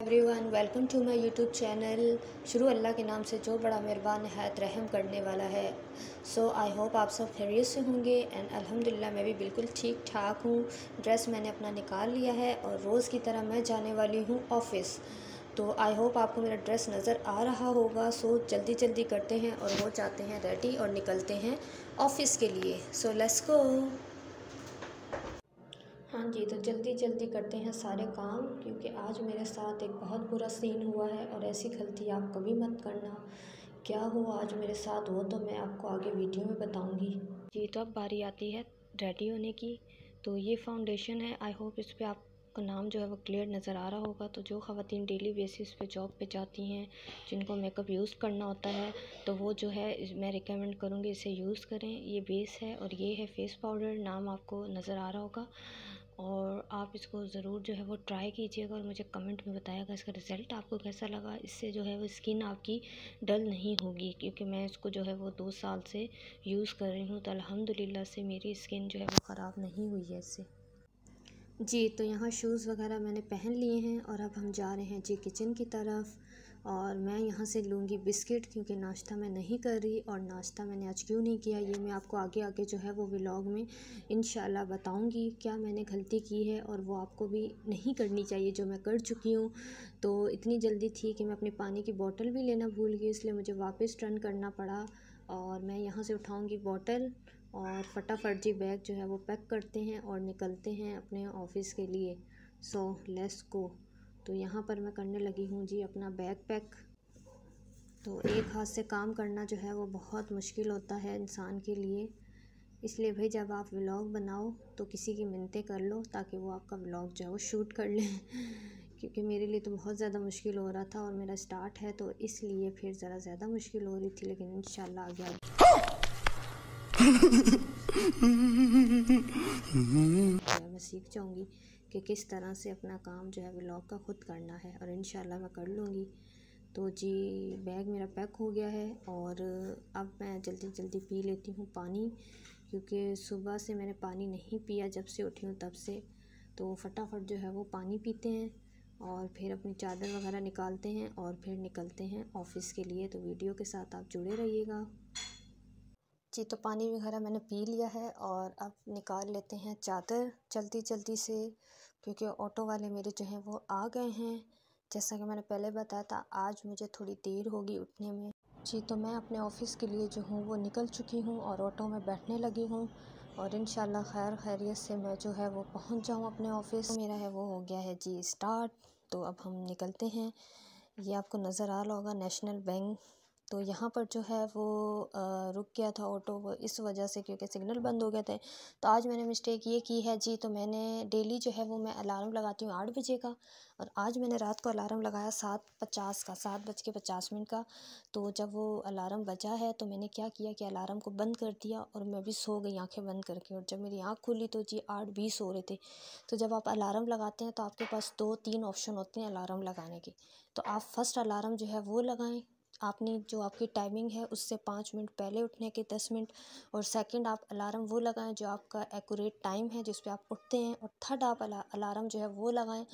Everyone welcome to my YouTube channel. शुरू अल्लाह के नाम से जो बड़ा मेहरबान नहायत रहम करने वाला है। सो आई होप आप सब खैरियत से होंगे एंड अल्हम्दुलिल्लाह मैं भी बिल्कुल ठीक ठाक हूँ। ड्रेस मैंने अपना निकाल लिया है और रोज़ की तरह मैं जाने वाली हूँ ऑफ़िस। तो आई होप आपको मेरा ड्रेस नज़र आ रहा होगा। सो जल्दी जल्दी करते हैं और हो जाते हैं रेडी और निकलते हैं ऑफ़िस के लिए। So let's go. हाँ जी, तो जल्दी जल्दी करते हैं सारे काम, क्योंकि आज मेरे साथ एक बहुत बुरा सीन हुआ है और ऐसी गलती आप कभी मत करना। क्या हुआ आज मेरे साथ वो तो मैं आपको आगे वीडियो में बताऊंगी। जी, तो अब बारी आती है रेडी होने की। तो ये फाउंडेशन है, आई होप इस पर आपका नाम जो है वो क्लियर नज़र आ रहा होगा। तो जो ख़वातीन डेली बेसिस पे जॉब पे जाती हैं, जिनको मेकअप यूज़ करना होता है, तो वो जो है मैं रिकमेंड करूँगी इसे यूज़ करें। ये बेस है और ये है फेस पाउडर, नाम आपको नज़र आ रहा होगा। और आप इसको ज़रूर जो है वो ट्राई कीजिएगा और मुझे कमेंट में बताइएगा इसका रिज़ल्ट आपको कैसा लगा। इससे जो है वो स्किन आपकी डल नहीं होगी, क्योंकि मैं इसको जो है वो 2 साल से यूज़ कर रही हूँ, तो अल्हम्दुलिल्लाह से मेरी स्किन जो है वो ख़राब नहीं हुई है इससे। जी, तो यहाँ शूज़ वगैरह मैंने पहन लिए हैं और अब हम जा रहे हैं जी किचन की तरफ। और मैं यहाँ से लूँगी बिस्किट, क्योंकि नाश्ता मैं नहीं कर रही। और नाश्ता मैंने आज क्यों नहीं किया ये मैं आपको आगे आगे जो है वो व्लॉग में इंशाल्लाह बताऊँगी, क्या मैंने गलती की है और वो आपको भी नहीं करनी चाहिए जो मैं कर चुकी हूँ। तो इतनी जल्दी थी कि मैं अपनी पानी की बोतल भी लेना भूल गई, इसलिए मुझे वापस टर्न करना पड़ा। और मैं यहाँ से उठाऊँगी बोतल और फटाफट जी बैग जो है वो पैक करते हैं और निकलते हैं अपने ऑफ़िस के लिए। So let's go. तो यहाँ पर मैं करने लगी हूँ जी अपना बैग पैक। तो एक हाथ से काम करना जो है वो बहुत मुश्किल होता है इंसान के लिए, इसलिए भाई जब आप व्लॉग बनाओ तो किसी की मिन्नतें कर लो ताकि वो आपका व्लॉग जो है वो शूट कर लें क्योंकि मेरे लिए तो बहुत ज़्यादा मुश्किल हो रहा था और मेरा स्टार्ट है तो इसलिए फिर ज़रा ज़्यादा मुश्किल हो रही थी, लेकिन इंशाल्लाह आगे मैं सीख जाऊंगी कि किस तरह से अपना काम जो है व्लॉग का ख़ुद करना है और इंशाल्लाह मैं कर लूँगी। तो जी बैग मेरा पैक हो गया है और अब मैं जल्दी जल्दी पी लेती हूँ पानी, क्योंकि सुबह से मैंने पानी नहीं पिया जब से उठी हूँ तब से। तो फटाफट जो है वो पानी पीते हैं और फिर अपनी चादर वगैरह निकालते हैं और फिर निकलते हैं ऑफ़िस के लिए। तो वीडियो के साथ आप जुड़े रहिएगा जी। तो पानी वगैरह मैंने पी लिया है और अब निकाल लेते हैं चादर जल्दी जल्दी से, क्योंकि ऑटो वाले मेरे जो हैं वो आ गए हैं। जैसा कि मैंने पहले बताया था आज मुझे थोड़ी देर होगी उठने में जी। तो मैं अपने ऑफ़िस के लिए जो हूँ वो निकल चुकी हूँ और ऑटो में बैठने लगी हूँ और इंशाल्लाह खैर खैरियत से मैं जो है वो पहुँच जाऊँ अपने ऑफ़िस। तो मेरा है वो हो गया है जी स्टार्ट। तो अब हम निकलते हैं। ये आपको नज़र आ रहा होगा नेशनल बैंक। तो यहाँ पर जो है वो रुक गया था ऑटो वो इस वजह से क्योंकि सिग्नल बंद हो गए थे। तो आज मैंने मिस्टेक ये की है जी। तो मैंने डेली जो है वो मैं अलार्म लगाती हूँ 8 बजे का, और आज मैंने रात को अलार्म लगाया 7:50 का, 7:50 का। तो जब वो अलार्म बजा है तो मैंने क्या किया कि अलार्म को बंद कर दिया और मैं भी सो गई आंखें बंद करके। और जब मेरी आँख खुली तो जी 8:20 हो रहे थे। तो जब आप अलार्म लगाते हैं तो आपके पास 2-3 ऑप्शन होते हैं अलार्म लगाने के। तो आप फर्स्ट अलार्म जो है वो लगाएं, आपने जो आपकी टाइमिंग है उससे 5 मिनट पहले उठने के 10 मिनट। और सेकंड आप अलार्म वो लगाएं जो आपका एक्यूरेट टाइम है जिस पे आप उठते हैं। और थर्ड आप अलार्म जो है वो लगाएं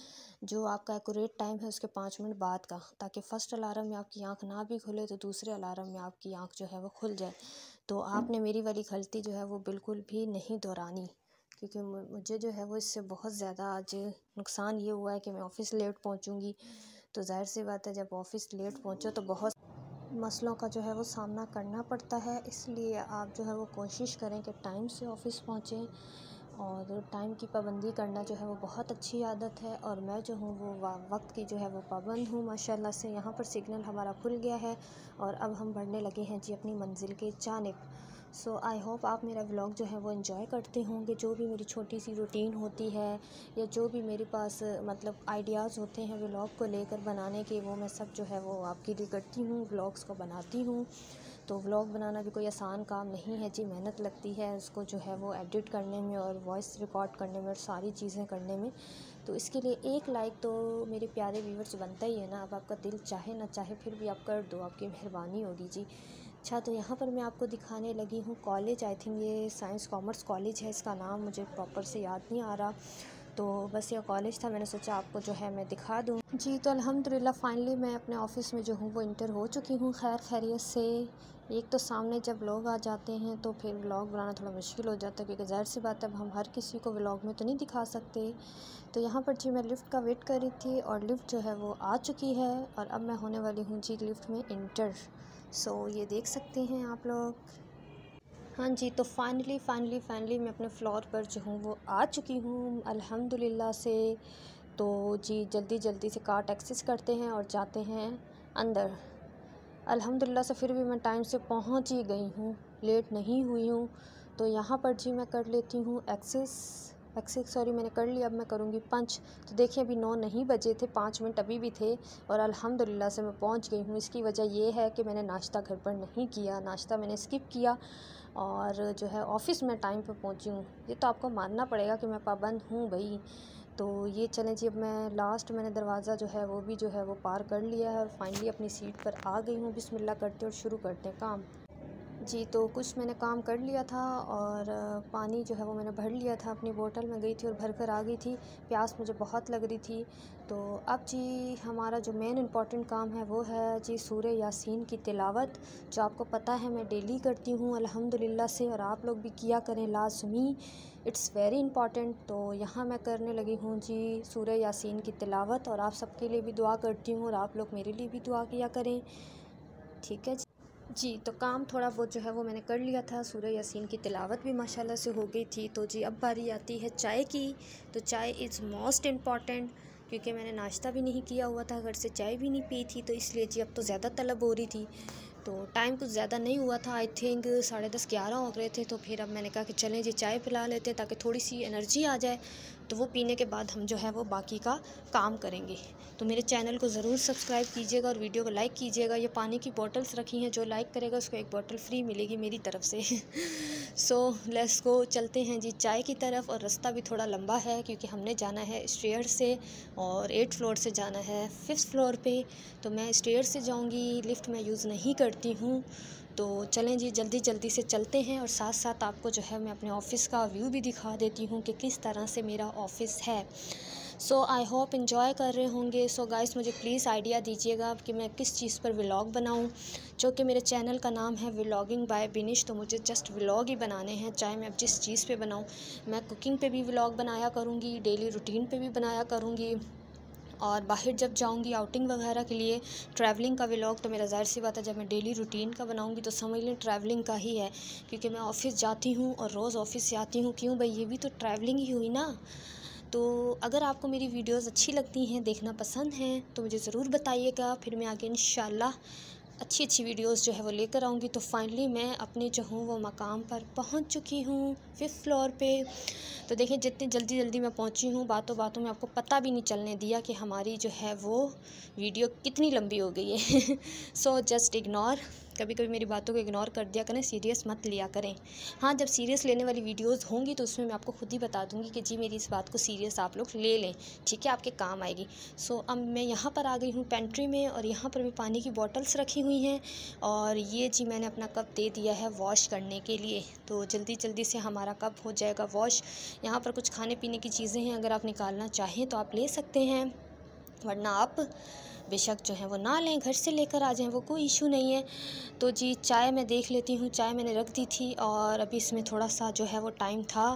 जो आपका एक्यूरेट टाइम है उसके 5 मिनट बाद का, ताकि फ़र्स्ट अलार्म में आपकी आंख ना भी खुले तो दूसरे अलार्म में आपकी आंख जो है वो खुल जाए। तो आपने मेरी वाली गलती जो है वो बिल्कुल भी नहीं दोहरानी, क्योंकि मुझे जो है वो इससे बहुत ज़्यादा आज नुकसान ये हुआ है कि मैं ऑफ़िस लेट पहुंचूंगी। तो जाहिर सी बात है जब ऑफ़िस लेट पहुंचो तो बहुत मसलों का जो है वो सामना करना पड़ता है। इसलिए आप जो है वो कोशिश करें कि टाइम से ऑफ़िस पहुँचें, और टाइम की पाबंदी करना जो है वो बहुत अच्छी आदत है। और मैं जो हूँ वो वक्त की जो है वो पाबंद हूँ माशाल्लाह से। यहाँ पर सिग्नल हमारा खुल गया है और अब हम बढ़ने लगे हैं जी अपनी मंजिल की जानिब। सो आई होप आप मेरा व्लॉग जो है वो एंजॉय करते होंगे। जो भी मेरी छोटी सी रूटीन होती है या जो भी मेरे पास मतलब आइडियाज़ होते हैं व्लॉग को लेकर बनाने के, वो मैं सब जो है वो आपके लिए करती हूँ, व्लॉग्स को बनाती हूँ। तो व्लॉग बनाना भी कोई आसान काम नहीं है जी, मेहनत लगती है उसको जो है वो एडिट करने में और वॉइस रिकॉर्ड करने में और सारी चीज़ें करने में। तो इसके लिए एक लाइक तो मेरे प्यारे व्यूअर्स बनता ही है ना। अब आपका दिल चाहे ना चाहे फिर भी आप कर दो, आपकी मेहरबानी होगी जी। अच्छा, तो यहाँ पर मैं आपको दिखाने लगी हूँ कॉलेज। आई थिंक ये साइंस कॉमर्स कॉलेज है, इसका नाम मुझे प्रॉपर से याद नहीं आ रहा। तो बस ये कॉलेज था, मैंने सोचा आपको जो है मैं दिखा दूँ। जी तो अल्हम्दुलिल्लाह फ़ाइनली मैं अपने ऑफ़िस में जो हूँ वो इंटर हो चुकी हूँ खैर खैरियत से। एक तो सामने जब लोग आ जाते हैं तो फिर व्लॉग बनाना थोड़ा मुश्किल हो जाता है, क्योंकि ज़ाहिर सी बात है अब हम हर किसी को व्लॉग में तो नहीं दिखा सकते। तो यहाँ पर जी मैं लिफ़्ट का वेट कर रही थी और लिफ़्ट जो है वो आ चुकी है और अब मैं होने वाली हूँ जी लिफ़्ट में इंटर। सो ये देख सकते हैं आप लोग। हाँ जी, तो फाइनली मैं अपने फ्लोर पर जो हूँ वो आ चुकी हूँ अल्हम्दुलिल्लाह से। तो जी जल्दी से कार टैक्सीज़ करते हैं और जाते हैं अंदर। अल्हम्दुलिल्लाह से फिर भी मैं टाइम से पहुँच ही गई हूँ, लेट नहीं हुई हूँ। तो यहाँ पर जी मैं कर लेती हूँ एक्सिस सॉरी मैंने कर लिया, अब मैं करूँगी पंच। तो देखिए अभी 9 नहीं बजे थे, 5 मिनट अभी भी थे और अल्हम्दुलिल्लाह से मैं पहुँच गई हूँ। इसकी वजह ये है कि मैंने नाश्ता घर पर नहीं किया, नाश्ता मैंने स्किप किया और जो है ऑफ़िस में टाइम पे पहुँची हूँ। ये तो आपको मानना पड़ेगा कि मैं पाबंद हूँ भई। तो ये चलें जी, अब मैं मैंने दरवाज़ा जो है वो भी जो है वो पार कर लिया है और फाइनली अपनी सीट पर आ गई हूँ। बिस्मिल्लाह करते और शुरू करते हैं काम। जी तो कुछ मैंने काम कर लिया था और पानी जो है वो मैंने भर लिया था, अपनी बोतल में गई थी और भर कर आ गई थी। प्यास मुझे बहुत लग रही थी। तो अब जी हमारा जो मेन इम्पॉर्टेंट काम है वो है जी सूरह यासीन की तिलावत, जो आपको पता है मैं डेली करती हूँ अल्हम्दुलिल्लाह से, और आप लोग भी किया करें लाज़मी, इट्स वेरी इंपॉर्टेंट। तो यहाँ मैं करने लगी हूँ जी सूरह यासीन की तिलावत और आप सबके लिए भी दुआ करती हूँ और आप लोग मेरे लिए भी दुआ किया करें, ठीक है जी। जी तो काम थोड़ा बहुत जो है वो मैंने कर लिया था, सूरह यासीन की तिलावत भी माशाल्लाह से हो गई थी। तो जी अब बारी आती है चाय की। तो चाय इज़ मोस्ट इम्पॉर्टेंट, क्योंकि मैंने नाश्ता भी नहीं किया हुआ था, घर से चाय भी नहीं पी थी, तो इसलिए जी अब तो ज़्यादा तलब हो रही थी। तो टाइम कुछ ज़्यादा नहीं हुआ था, आई थिंक 10:30-11 हो गए थे। तो फिर अब मैंने कहा कि चलें जी चाय पिला लेते हैं ताकि थोड़ी सी एनर्जी आ जाए। तो वो पीने के बाद हम जो है वो बाकी का काम करेंगे। तो मेरे चैनल को ज़रूर सब्सक्राइब कीजिएगा और वीडियो को लाइक कीजिएगा। ये पानी की बॉटल्स रखी हैं, जो लाइक करेगा उसको एक बॉटल फ्री मिलेगी मेरी तरफ़ से। सो लेट्स गो, चलते हैं जी चाय की तरफ। और रास्ता भी थोड़ा लंबा है क्योंकि हमने जाना है स्टेयर से और 8th फ्लोर से जाना है 5th फ्लोर पे। तो मैं स्टेयर से जाऊंगी, लिफ्ट मैं यूज़ नहीं करती हूँ। तो चलें जी जल्दी से चलते हैं और साथ साथ आपको जो है मैं अपने ऑफ़िस का व्यू भी दिखा देती हूँ कि किस तरह से मेरा ऑफ़िस है। सो आई होप इन्जॉय कर रहे होंगे। सो गाइस मुझे प्लीज़ आइडिया दीजिएगा कि मैं किस चीज़ पर व्लॉग बनाऊं, जो कि मेरे चैनल का नाम है व्लॉगिंग बाय बिनिश। तो मुझे जस्ट व्लॉग ही बनाने हैं, चाहे मैं अब जिस चीज़ पे बनाऊं। मैं कुकिंग पे भी व्लॉग बनाया करूँगी, डेली रूटीन पे भी बनाया करूँगी, और बाहर जब जाऊंगी आउटिंग वगैरह के लिए ट्रैवलिंग का व्लॉग तो मेरा ज़ाहिर सी बात है जब मैं डेली रूटीन का बनाऊंगी तो समझ लें ट्रैवलिंग का ही है, क्योंकि मैं ऑफ़िस जाती हूँ और रोज़ ऑफ़िस से आती हूँ। क्यों भाई, ये भी तो ट्रैवलिंग ही हुई ना। तो अगर आपको मेरी वीडियोस अच्छी लगती हैं, देखना पसंद हैं, तो मुझे ज़रूर बताइएगा। फिर मैं आगे इंशाल्लाह अच्छी वीडियोस जो है वो लेकर आऊँगी। तो फाइनली मैं अपने जो हूँ वो मकाम पर पहुँच चुकी हूँ 5th फ्लोर पे। तो देखिए जितनी जल्दी मैं पहुँची हूँ, बातों में आपको पता भी नहीं चलने दिया कि हमारी जो है वो वीडियो कितनी लंबी हो गई है। सो जस्ट इग्नोर, कभी मेरी बातों को इग्नोर कर दिया करें, सीरियस मत लिया करें। हाँ जब सीरियस लेने वाली वीडियोस होंगी तो उसमें मैं आपको खुद ही बता दूंगी कि जी मेरी इस बात को सीरियस आप लोग ले लें, ठीक है, आपके काम आएगी। सो अब मैं यहाँ पर आ गई हूँ पेंट्री में और यहाँ पर भी पानी की बॉटल्स रखी हुई हैं और ये जी मैंने अपना कप दे दिया है वॉश करने के लिए। तो जल्दी से हमारा कप हो जाएगा वॉश। यहाँ पर कुछ खाने पीने की चीज़ें हैं, अगर आप निकालना चाहें तो आप ले सकते हैं, वरना आप बेशक जो है वो ना लें, घर से लेकर आ जाएं, वो कोई इशू नहीं है। तो जी चाय मैं देख लेती हूँ, चाय मैंने रख दी थी और अभी इसमें थोड़ा सा जो है वो टाइम था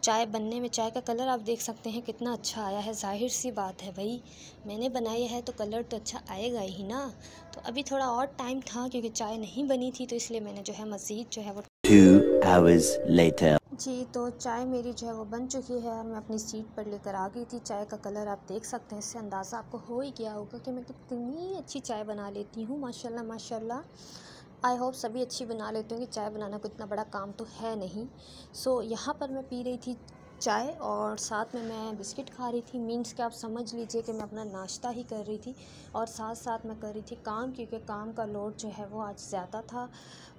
चाय बनने में। चाय का कलर आप देख सकते हैं कितना अच्छा आया है, जाहिर सी बात है भाई मैंने बनाई है तो कलर तो अच्छा आएगा ही ना। तो अभी थोड़ा और टाइम था क्योंकि चाय नहीं बनी थी, तो इसलिए मैंने जो है मज़ीद जो है वो 2 hours later। जी तो चाय मेरी जो है वो बन चुकी है और मैं अपनी सीट पर लेकर आ गई थी। चाय का कलर आप देख सकते हैं, इससे अंदाज़ा आपको हो ही गया होगा कि मैं कितनी अच्छी चाय बना लेती हूँ, माशाल्लाह। आई होप सभी अच्छी बना लेते होंगे, चाय बनाना कोई इतना बड़ा काम तो है नहीं। सो यहाँ पर मैं पी रही थी चाय और साथ में मैं बिस्किट खा रही थी। मीन्स कि आप समझ लीजिए कि मैं अपना नाश्ता ही कर रही थी और साथ मैं कर रही थी काम, क्योंकि काम का लोड जो है वो आज ज़्यादा था।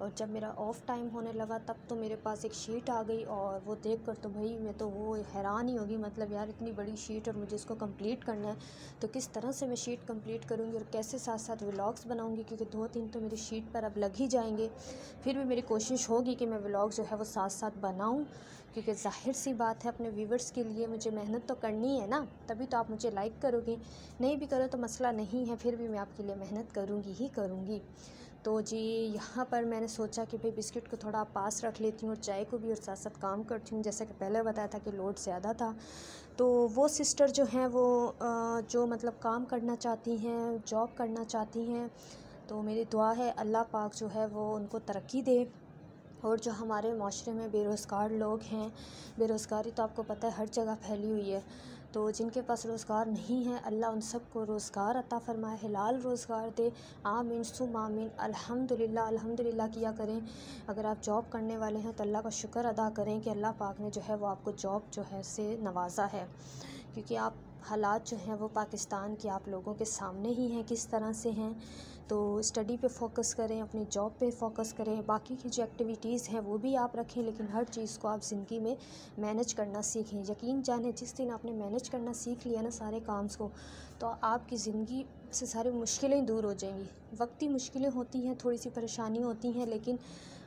और जब मेरा ऑफ़ टाइम होने लगा तब तो मेरे पास एक शीट आ गई और वो देखकर तो भाई मैं तो वो हैरान ही होगी, मतलब यार इतनी बड़ी शीट और मुझे इसको कंप्लीट करना है, तो किस तरह से मैं शीट कंप्लीट करूँगी और कैसे साथ व्लॉग्स बनाऊँगी, क्योंकि 2-3 तो मेरी शीट पर अब लग ही जाएंगे। फिर भी मेरी कोशिश होगी कि मैं व्लॉग जो है वो साथ बनाऊँ, क्योंकि ज़ाहिर सी बात है अपने व्यूवर्स के लिए मुझे मेहनत तो करनी है ना, तभी तो आप मुझे लाइक करोगे। नहीं भी करो तो मसला नहीं है, फिर भी मैं आपके लिए मेहनत करूँगी ही करूँगी। तो जी यहाँ पर मैंने सोचा कि भाई बिस्किट को थोड़ा पास रख लेती हूँ और चाय को भी और साथ साथ काम करती हूँ। जैसा कि पहले बताया था कि लोड ज़्यादा था, तो वो सिस्टर जो हैं वो जो मतलब काम करना चाहती हैं, जॉब करना चाहती हैं, तो मेरी दुआ है अल्लाह पाक जो है वो उनको तरक्की दे। और जो हमारे माशरे में बेरोज़गार लोग हैं, बेरोज़गारी तो आपको पता है हर जगह फैली हुई है, तो जिनके पास रोज़गार नहीं है अल्लाह उन सबको रोज़गार अता फ़रमाए, हिलाल रोज़गार दे। आमीन सुम आमीन। अल्हम्दुलिल्लाह अल्हम्दुलिल्लाह किया करें। अगर आप जॉब करने वाले हैं तो अल्लाह का शुक्र अदा करें कि अल्लाह पाक ने जो है वो आपको जॉब जो है से नवाजा है, क्योंकि आप हालात जो हैं वो पाकिस्तान के आप लोगों के सामने ही हैं किस तरह से हैं। तो स्टडी पे फ़ोकस करें, अपनी जॉब पे फ़ोकस करें, बाकी की जो एक्टिविटीज़ हैं वो भी आप रखें, लेकिन हर चीज़ को आप ज़िंदगी में मैनेज करना सीखें। यकीन जाने जिस दिन आपने मैनेज करना सीख लिया ना सारे काम्स को, तो आपकी ज़िंदगी से सारी मुश्किलें दूर हो जाएंगी। वक्ती मुश्किलें होती हैं, थोड़ी सी परेशानी होती हैं, लेकिन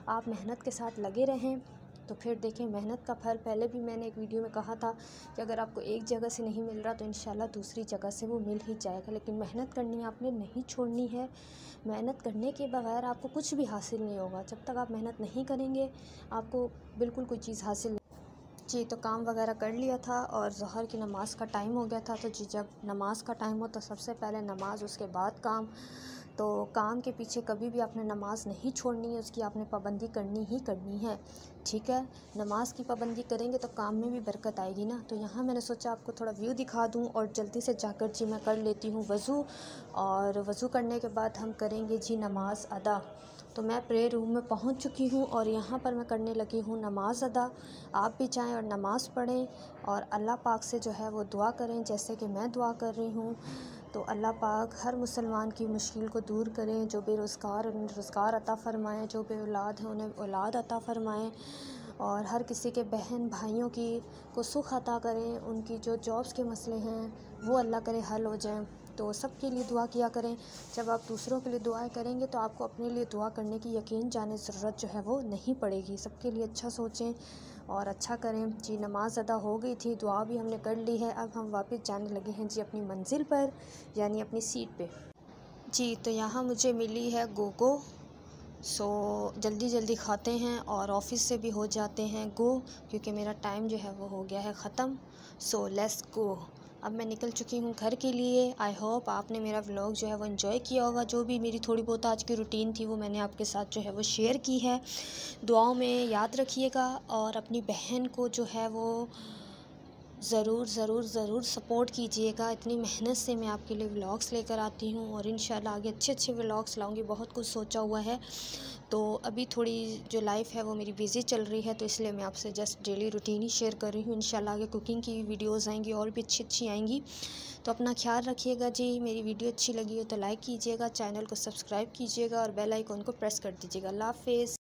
आप मेहनत के साथ लगे रहें तो फिर देखें मेहनत का फल। पहले भी मैंने एक वीडियो में कहा था कि अगर आपको एक जगह से नहीं मिल रहा तो इंशाल्लाह दूसरी जगह से वो मिल ही जाएगा, लेकिन मेहनत करनी है, आपने नहीं छोड़नी है। मेहनत करने के बगैर आपको कुछ भी हासिल नहीं होगा। जब तक आप मेहनत नहीं करेंगे आपको बिल्कुल कोई चीज़ हासिल जी। तो काम वगैरह कर लिया था और ज़ोहर की नमाज़ का टाइम हो गया था। तो जी जब नमाज़ का टाइम हो तो सबसे पहले नमाज़, उसके बाद काम। तो काम के पीछे कभी भी आपने नमाज़ नहीं छोड़नी है, उसकी आपने पाबंदी करनी ही करनी है, ठीक है। नमाज़ की पाबंदी करेंगे तो काम में भी बरकत आएगी ना। तो यहाँ मैंने सोचा आपको थोड़ा व्यू दिखा दूँ और जल्दी से जाकर जी मैं कर लेती हूँ वज़ू, और वज़ू करने के बाद हम करेंगे जी नमाज़ अदा। तो मैं प्रेयर रूम में पहुंच चुकी हूं और यहाँ पर मैं करने लगी हूं नमाज़ अदा। आप भी जाएं और नमाज़ पढ़ें और अल्लाह पाक से जो है वो दुआ करें जैसे कि मैं दुआ कर रही हूं। तो अल्लाह पाक हर मुसलमान की मुश्किल को दूर करें, जो बेरोज़गार उन्हें रोज़गार अता फ़रमाएँ, जो बे औलाद हैं उन्हें औलाद अता फ़रमाएँ, और हर किसी के बहन भाइयों की को सुख अता करें। उनकी जो जॉब्स के मसले हैं वो अल्लाह करे हल हो जाएं। तो सबके लिए दुआ किया करें। जब आप दूसरों के लिए दुआएं करेंगे तो आपको अपने लिए दुआ करने की यकीन जाने ज़रूरत जो है वो नहीं पड़ेगी। सबके लिए अच्छा सोचें और अच्छा करें जी। नमाज़ अदा हो गई थी, दुआ भी हमने कर ली है, अब हम वापस जाने लगे हैं जी अपनी मंजिल पर, यानी अपनी सीट पे जी। तो यहाँ मुझे मिली है गोगो, सो जल्दी जल्दी खाते हैं और ऑफ़िस से भी हो जाते हैं गो, क्योंकि मेरा टाइम जो है वो हो गया है ख़त्म। So let's go. अब मैं निकल चुकी हूँ घर के लिए। आई होप आपने मेरा व्लॉग जो है वो एंजॉय किया होगा। जो भी मेरी थोड़ी बहुत आज की रूटीन थी वो मैंने आपके साथ जो है वो शेयर की है। दुआओं में याद रखिएगा और अपनी बहन को जो है वो ज़रूर ज़रूर ज़रूर सपोर्ट कीजिएगा। इतनी मेहनत से मैं आपके लिए व्लॉग्स लेकर आती हूँ और इंशाल्लाह आगे अच्छे अच्छे व्लॉग्स लाऊंगी। बहुत कुछ सोचा हुआ है, तो अभी थोड़ी जो लाइफ़ है वो मेरी बिज़ी चल रही है, तो इसलिए मैं आपसे जस्ट डेली रूटीन ही शेयर कर रही हूँ। इंशाल्लाह आगे कुकिंग की वीडियोज़ आएंगी और भी अच्छी अच्छी आएंगी। तो अपना ख्याल रखिएगा जी। मेरी वीडियो अच्छी लगी हो तो लाइक कीजिएगा, चैनल को सब्सक्राइब कीजिएगा और बेल आइकन को प्रेस कर दीजिएगा। अल्लाह हाफ़िज़।